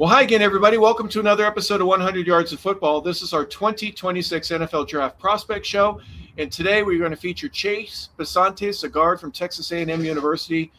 Well, hi again, everybody. Welcome to another episode of 100 Yards of Football. This is our 2026 NFL Draft Prospect Show, and today we're going to feature Chase Bisontis, a guard from Texas A&M University.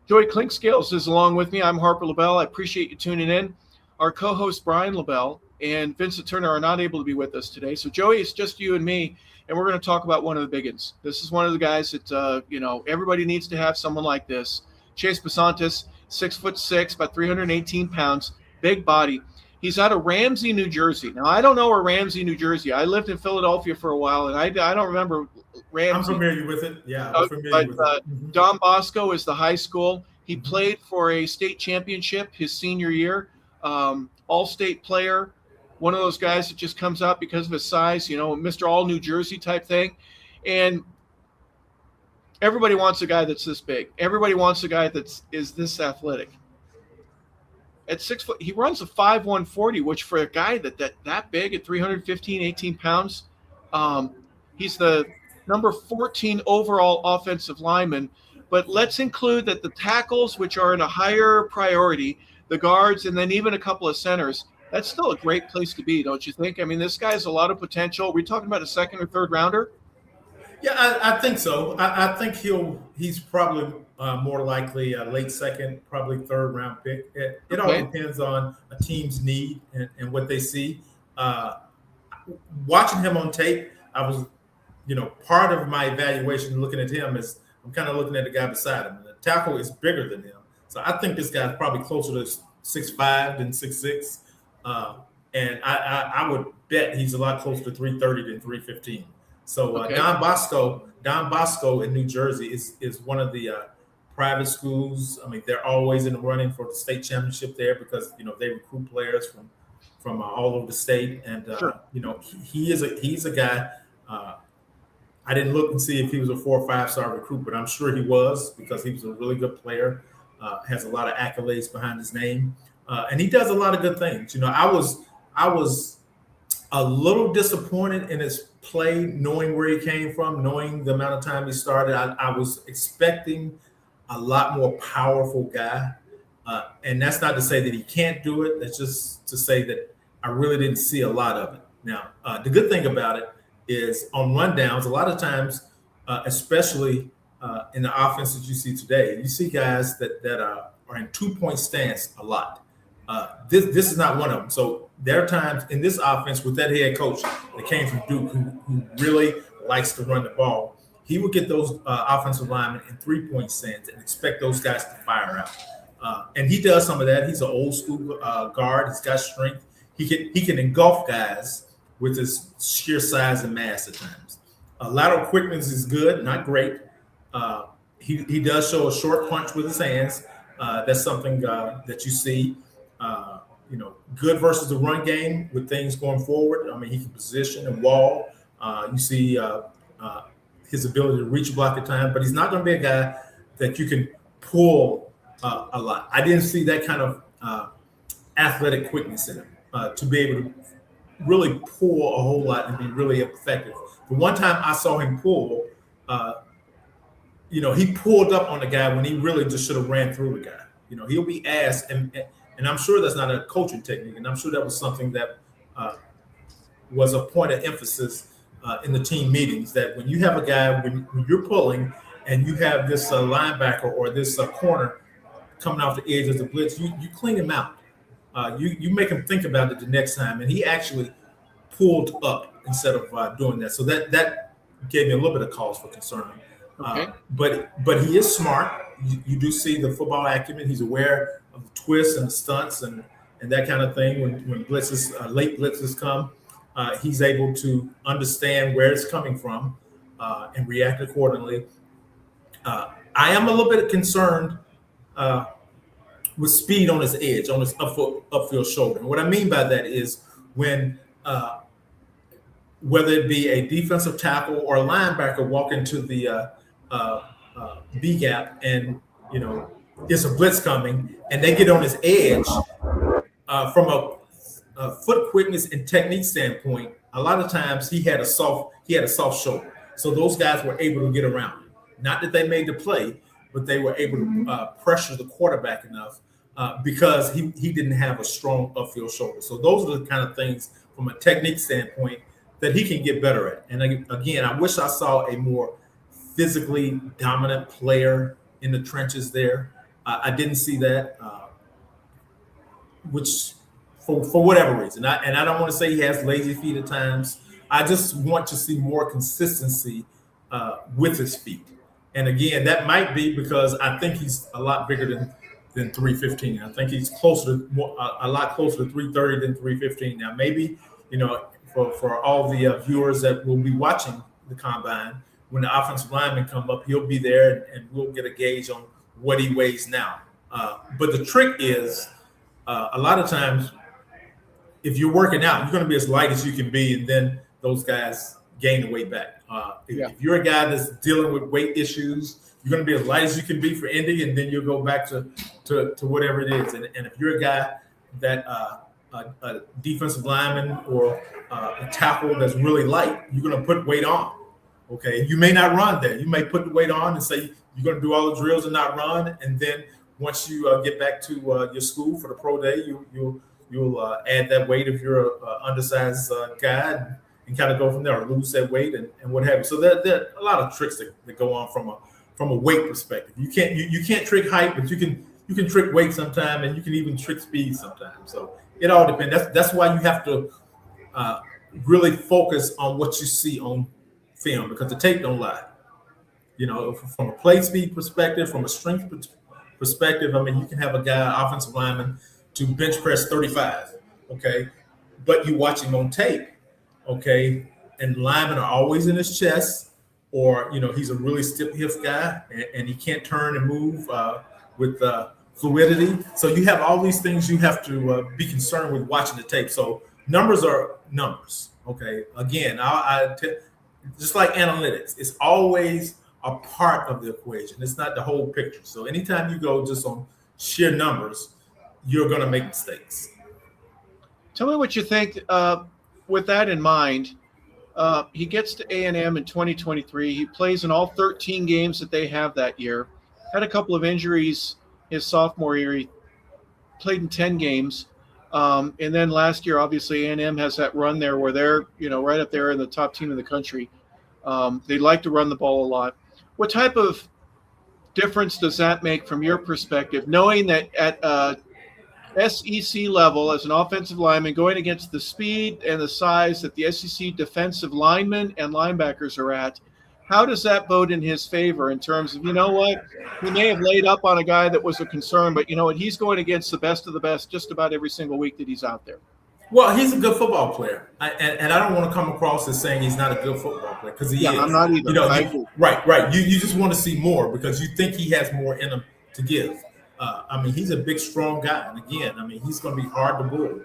Joey Clinkscales is along with me. I'm Harper LeBel. I appreciate you tuning in. Our co-host Brian LeBel and Vincent Turner are not able to be with us today, so Joey, it's just you and me, and we're going to talk about one of the big ones. This is one of the guys that everybody needs to have someone like this. Chase Bisontis, 6'6", about 318 pounds. Big body. He's out of Ramsey, New Jersey. Now, I don't know where Ramsey, New Jersey. I lived in Philadelphia for a while, and I don't remember Ramsey. I'm familiar with it. Yeah, I'm familiar with it. Don Bosco is the high school. He played for a state championship his senior year. All-state player. One of those guys that just comes out because of his size, Mr. All New Jersey type thing. And everybody wants a guy that's this big. Everybody wants a guy that is this athletic. At 6 foot, he runs a 5'1" 40, which for a guy that big at 315, 18 pounds, he's the number 14 overall offensive lineman. But let's include that the tackles, which are in a higher priority, the guards, and then even a couple of centers, that's still a great place to be, don't you think? I mean, this guy has a lot of potential. Are we talking about a second or third rounder? Yeah, I think so. I think he's probably more likely a late second, probably third round pick. It all depends on a team's need and what they see. Watching him on tape, I was, part of my evaluation looking at him is I'm kind of looking at the guy beside him. The tackle is bigger than him. So I think this guy's probably closer to 6'5" than 6'6". And I would bet he's a lot closer to 330 than 315. So Don Bosco in New Jersey is one of the private schools. I mean, they're always in the running for the state championship there because they recruit players from all over the state, and sure. He's a guy. I didn't look and see if he was a 4 or 5 star recruit, but I'm sure he was because he was a really good player. Has a lot of accolades behind his name, and he does a lot of good things. I was a little disappointed in his play, knowing where he came from, knowing the amount of time he started. I was expecting a lot more powerful guy. And that's not to say that he can't do it. That's just to say that I really didn't see a lot of it. Now, the good thing about it is on rundowns, a lot of times, especially in the offense that you see today, you see guys that are in 2-point stance a lot. This is not one of them. So there are times in this offense with that head coach that came from Duke who really likes to run the ball. He would get those offensive linemen in 3-point stance and expect those guys to fire out. And he does some of that. He's an old school guard. He's got strength. He can engulf guys with his sheer size and mass at times. Lateral quickness is good, not great. He does show a short punch with his hands. That's something that you see. Good versus the run game with things going forward. I mean, he can position and wall. You see his ability to reach block at time, but he's not going to be a guy that you can pull a lot. I didn't see that kind of athletic quickness in him to be able to really pull a whole lot and be really effective. The one time I saw him pull, he pulled up on the guy when he really just should have ran through the guy. He'll be asked, and I'm sure that's not a coaching technique, and I'm sure that was something that was a point of emphasis in the team meetings, that when you have a guy, when you're pulling and you have this linebacker or this corner coming off the edge of the blitz, you clean him out. You make him think about it the next time, and he actually pulled up instead of doing that. So that gave me a little bit of cause for concern. Okay. But he is smart. You do see the football acumen. He's aware of the twists and the stunts and that kind of thing. When blitzes, late blitzes come, he's able to understand where it's coming from and react accordingly. I am a little bit concerned with speed on his edge, on his upfield shoulder. And what I mean by that is when whether it be a defensive tackle or a linebacker walk into the B gap and it's a blitz coming and they get on his edge from a foot quickness and technique standpoint, a lot of times he had a soft shoulder. So those guys were able to get around him. Not that they made the play, but they were able to pressure the quarterback enough because he didn't have a strong upfield shoulder. So those are the kind of things from a technique standpoint that he can get better at. And again, I wish I saw a more physically dominant player in the trenches there. I didn't see that, which for whatever reason. I don't want to say he has lazy feet at times. I just want to see more consistency with his feet. And again, that might be because I think he's a lot bigger than 315. I think he's a lot closer to 330 than 315. Now, maybe, for all the viewers that will be watching the combine, when the offensive linemen come up, he'll be there and we'll get a gauge on what he weighs now. But the trick is a lot of times, if you're working out, you're going to be as light as you can be, and then those guys gain the weight back. If you're a guy that's dealing with weight issues, you're going to be as light as you can be for Indy, and then you'll go back to whatever it is. And if you're a guy that a defensive lineman or a tackle that's really light, you're going to put weight on. Okay, you may not run there. You may put the weight on and say you're going to do all the drills and not run, and then once you get back to your school for the pro day, you'll add that weight if you're a undersized guy and kind of go from there, or lose that weight and what have you. So there are a lot of tricks that go on from a weight perspective. You can't trick height, but you can trick weight sometime, and you can even trick speed sometimes. So it all depends. That's why you have to really focus on what you see on film, because the tape don't lie. From a play speed perspective, from a strength perspective, I mean, you can have a guy, offensive lineman, to bench press 35, okay? But you watch him on tape, okay? And linemen are always in his chest, or, he's a really stiff hip guy, and he can't turn and move with fluidity. So you have all these things you have to be concerned with watching the tape. So numbers are numbers, okay? Again, just like analytics, it's always a part of the equation. It's not the whole picture. So anytime you go just on sheer numbers, you're going to make mistakes. Tell me what you think with that in mind. He gets to A&M in 2023. He plays in all 13 games that they have that year. Had a couple of injuries his sophomore year. He played in 10 games. And then last year, obviously, A&M has that run there where they're, right up there in the top team in the country. They like to run the ball a lot. What type of difference does that make from your perspective, knowing that at SEC level as an offensive lineman, going against the speed and the size that the SEC defensive linemen and linebackers are at, how does that bode in his favor in terms of, he may have laid up on a guy that was a concern, but he's going against the best of the best just about every single week that he's out there. Well, he's a good football player, and I don't want to come across as saying he's not a good football player, because he is. I'm not either. Right. You just want to see more because you think he has more in him to give. He's a big, strong guy, and again, he's going to be hard to bull.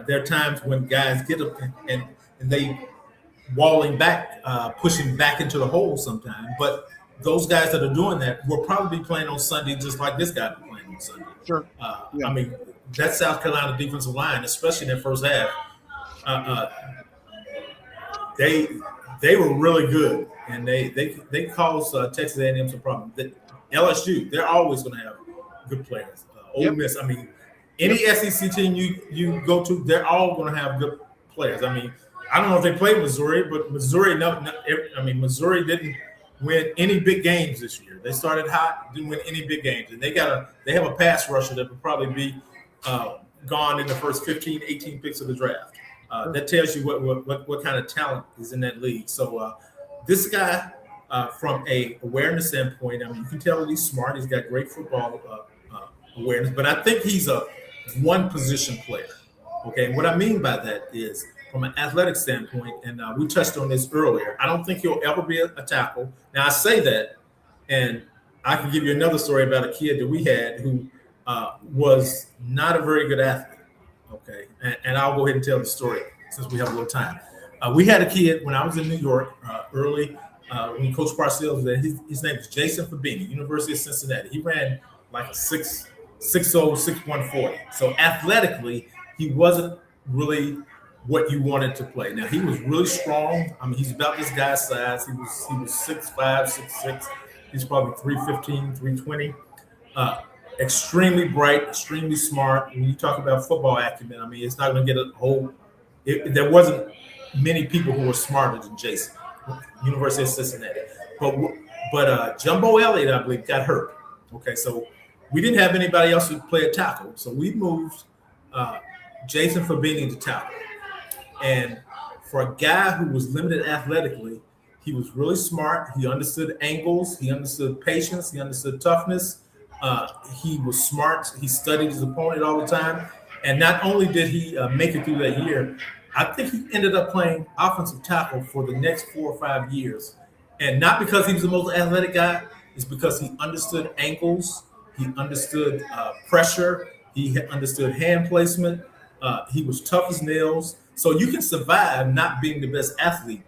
There are times when guys get up and they walling back, pushing back into the hole sometimes. But those guys that are doing that will probably be playing on Sunday just like this guy be playing on Sunday. Sure. That South Carolina defensive line, especially in that first half, they were really good, and they caused Texas A&M some problems. LSU, they're always going to have good players. Ole Miss, any SEC team you go to, they're all going to have good players. I don't know if they played Missouri, but Missouri didn't win any big games this year. They started hot, didn't win any big games, and they have a pass rusher that would probably be gone in the first 15, 18 picks of the draft. That tells you what kind of talent is in that league. So this guy, from a awareness standpoint, you can tell that he's smart. He's got great football awareness, but I think he's a one position player. Okay, and what I mean by that is from an athletic standpoint, and we touched on this earlier, I don't think he'll ever be a tackle. Now I say that, and I can give you another story about a kid that we had who was not a very good athlete. Okay, and I'll go ahead and tell the story since we have a little time. We had a kid when I was in New York early when Coach Parcells was there. His name was Jason Fabini, University of Cincinnati. He ran like a 6'0", 6'1", 40. So athletically, he wasn't really what you wanted to play. Now he was really strong. He's about this guy's size. He was 6'5", 6'6". He's probably 315, 320. extremely bright, extremely smart. When you talk about football acumen, I mean, it's not going to get a whole. There wasn't many people who were smarter than Jason, University of Cincinnati. But Jumbo Elliott, I believe, got hurt. Okay, so we didn't have anybody else who played tackle, so we moved Jason Fabini to tackle. And for a guy who was limited athletically, he was really smart. He understood angles. He understood patience. He understood toughness. He was smart. He studied his opponent all the time. And not only did he make it through that year, I think he ended up playing offensive tackle for the next 4 or 5 years. And not because he was the most athletic guy, it's because he understood ankles. He understood pressure. He understood hand placement. He was tough as nails. So you can survive not being the best athlete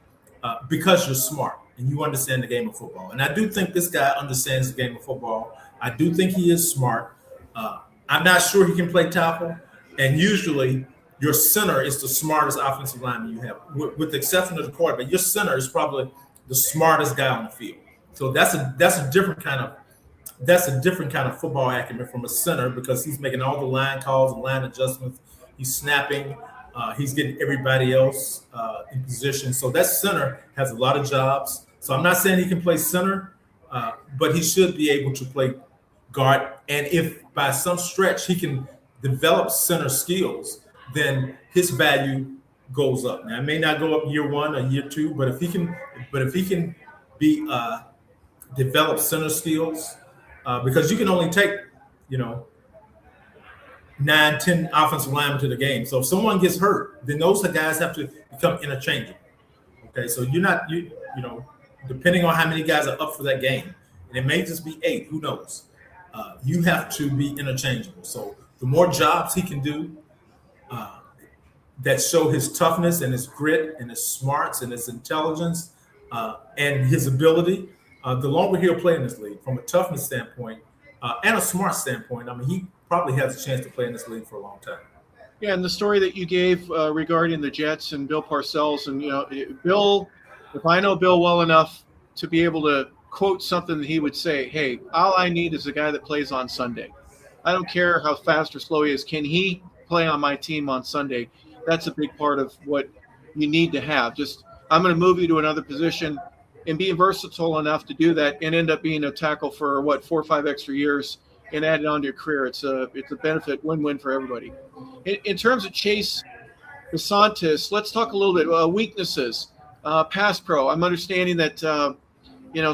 because you're smart and you understand the game of football. And I do think this guy understands the game of football. I do think he is smart. I'm not sure he can play tackle. And usually your center is the smartest offensive lineman you have, with the exception of the quarterback. Your center is probably the smartest guy on the field. So that's a different kind of football acumen from a center, because he's making all the line calls and line adjustments. He's snapping. He's getting everybody else in position. So that center has a lot of jobs. So I'm not saying he can play center, but he should be able to play guard. And if by some stretch he can develop center skills, then his value goes up. Now, it may not go up year 1 or year 2, but if he can be develop center skills, because you can only take, 9, 10 offensive linemen to the game. So if someone gets hurt, then those guys have to become interchangeable. Okay, so depending on how many guys are up for that game, and it may just be 8, who knows? You have to be interchangeable. So the more jobs he can do that show his toughness and his grit and his smarts and his intelligence and his ability, the longer he'll play in this league from a toughness standpoint and a smart standpoint. I mean, he probably has a chance to play in this league for a long time. Yeah, and the story that you gave regarding the Jets and Bill Parcells, and Bill, if I know Bill well enough to be able to quote something that he would say, hey, all I need is a guy that plays on Sunday. I don't care how fast or slow he is. Can he play on my team on Sunday? That's a big part of what you need to have. Just, I'm going to move you to another position, and be versatile enough to do that and end up being a tackle for 4 or 5 extra years and add it on to your career. It's a benefit, win-win for everybody. In terms of Chase Bisontis, let's talk a little bit weaknesses. Pass pro. I'm understanding that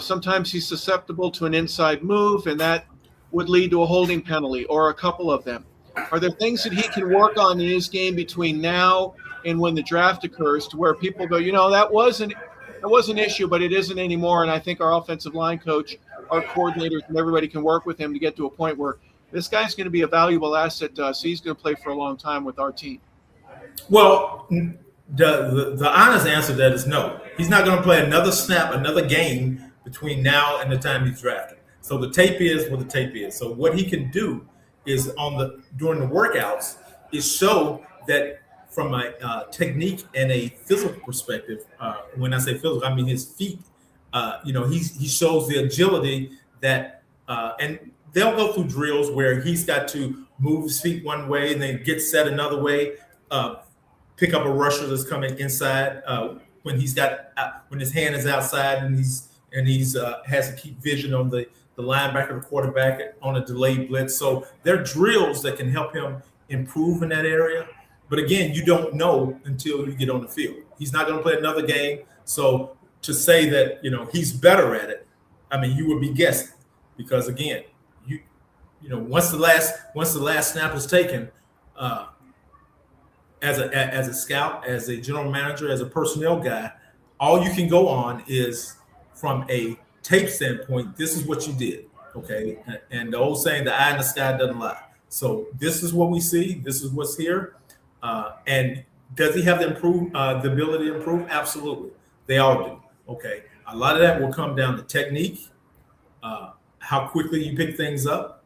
sometimes he's susceptible to an inside move, and that would lead to a holding penalty or a couple of them. Are there things that he can work on in his game between now and when the draft occurs, to where people go, that was an issue, but it isn't anymore? And I think our offensive line coach, our coordinators, and everybody can work with him to get to a point where this guy's going to be a valuable asset to us. He's going to play for a long time with our team. Well, the honest answer to that is no. He's not going to play another snap, another game between now and the time he's drafted. So the tape is what the tape is. So what he can do is during the workouts is show that from a technique and a physical perspective. When I say physical, I mean his feet. He shows the agility that, and they'll go through drills where he's got to move his feet one way and then get set another way, pick up a rusher that's coming inside when his hand is outside, and he's has to keep vision on the linebacker, the quarterback on a delayed blitz. So there are drills that can help him improve in that area. But again, you don't know until you get on the field. He's not going to play another game. So to say that, he's better at it, I mean, you would be guessing, because again, once the last snap is taken, as a scout, as a general manager, as a personnel guy, all you can go on is from a tape standpoint. This is what you did, okay? And the old saying, the eye in the sky doesn't lie. So this is what we see. This is what's here. And does he have the ability to improve? Absolutely. They all do. Okay. A lot of that will come down to technique, how quickly you pick things up,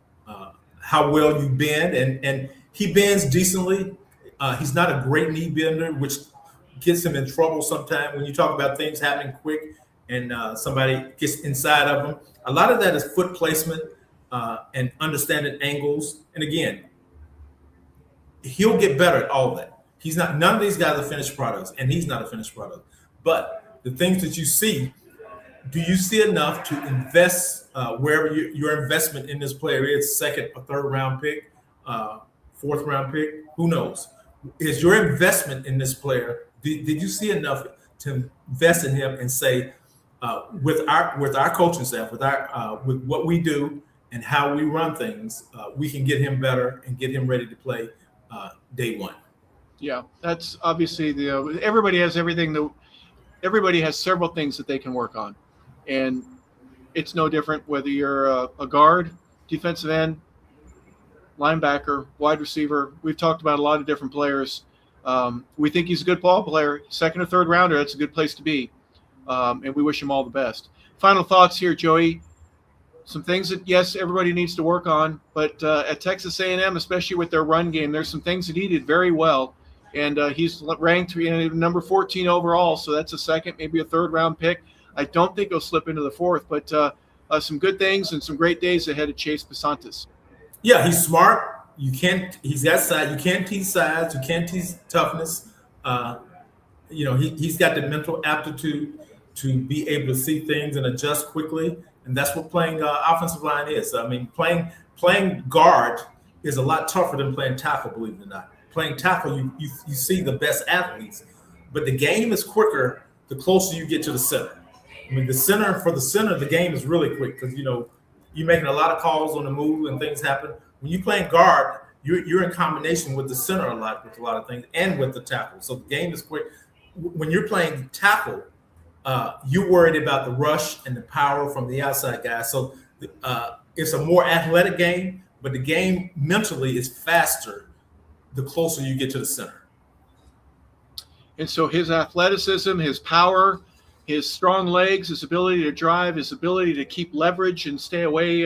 how well you bend, and he bends decently. He's not a great knee bender, which gets him in trouble sometimes when you talk about things happening quick and somebody gets inside of him. A lot of that is foot placement. and understanding angles. And again, he'll get better at all of that. He's not. None of these guys are finished products, and he's not a finished product. But the things that you see, do you see enough to invest wherever your investment in this player is, second or third round pick, fourth round pick? Who knows? Is your investment in this player? Did you see enough to invest in him and say, with our coaching staff, with what we do and how we run things, we can get him better and get him ready to play day one? Yeah, that's obviously everybody has everything. Everybody has several things that they can work on, and it's no different whether you're a guard, defensive end, linebacker, wide receiver. We've talked about a lot of different players. We think he's a good ball player, second or third rounder. That's a good place to be, and we wish him all the best. Final thoughts here, Joey. Some things that, yes, everybody needs to work on, but at Texas A&M, especially with their run game, there's some things that he did very well, and he's ranked number 14 overall, so that's a second, maybe a third-round pick. I don't think he'll slip into the fourth, but some good things and some great days ahead of Chase Bisontis. Yeah, he's smart. He's got size. You can't tease size. You can't tease toughness. He's got the mental aptitude to be able to see things and adjust quickly. And that's what playing offensive line is. I mean, playing guard is a lot tougher than playing tackle, believe it or not. Playing tackle, you see the best athletes, but the game is quicker the closer you get to the center. I mean, the center, the game is really quick because, you're making a lot of calls on the move and things happen. When you're playing guard, you're in combination with the center a lot with a lot of things and with the tackle. So the game is quick. When you're playing tackle, you're worried about the rush and the power from the outside guys. So it's a more athletic game, but the game mentally is faster the closer you get to the center. And so his athleticism, his power, his strong legs, his ability to drive, his ability to keep leverage and stay away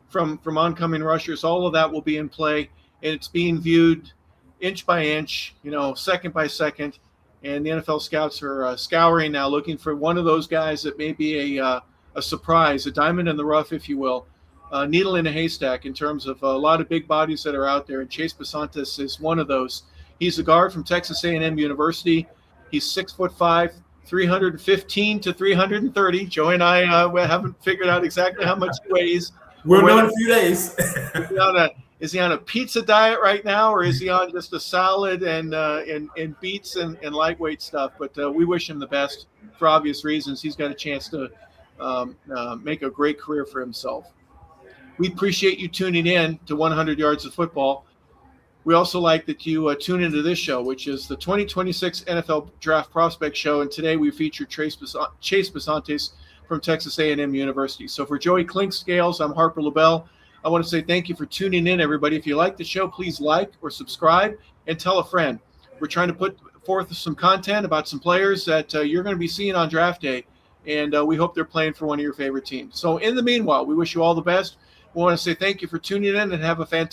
from oncoming rushers, all of that will be in play. And it's being viewed inch by inch, second by second. And the NFL scouts are scouring now, looking for one of those guys that may be a surprise, a diamond in the rough, if you will, a needle in a haystack in terms of a lot of big bodies that are out there. And Chase Bisontis is one of those. He's a guard from Texas A&M University. He's 6'5", 315 to 330. Joey and I haven't figured out exactly how much he weighs. We'll know in a few days. Is he on a pizza diet right now, or is he on just a salad and beets and lightweight stuff? But we wish him the best for obvious reasons. He's got a chance to make a great career for himself. We appreciate you tuning in to 100 Yards of Football. We also like that you tune into this show, which is the 2026 NFL Draft Prospect Show. And today we feature Chase Bisontis from Texas A&M University. So for Joey Clinkscales, I'm Harper LeBel. I want to say thank you for tuning in, everybody. If you like the show, please like or subscribe and tell a friend. We're trying to put forth some content about some players that you're going to be seeing on draft day, and we hope they're playing for one of your favorite teams. So in the meanwhile, we wish you all the best. We want to say thank you for tuning in and have a fantastic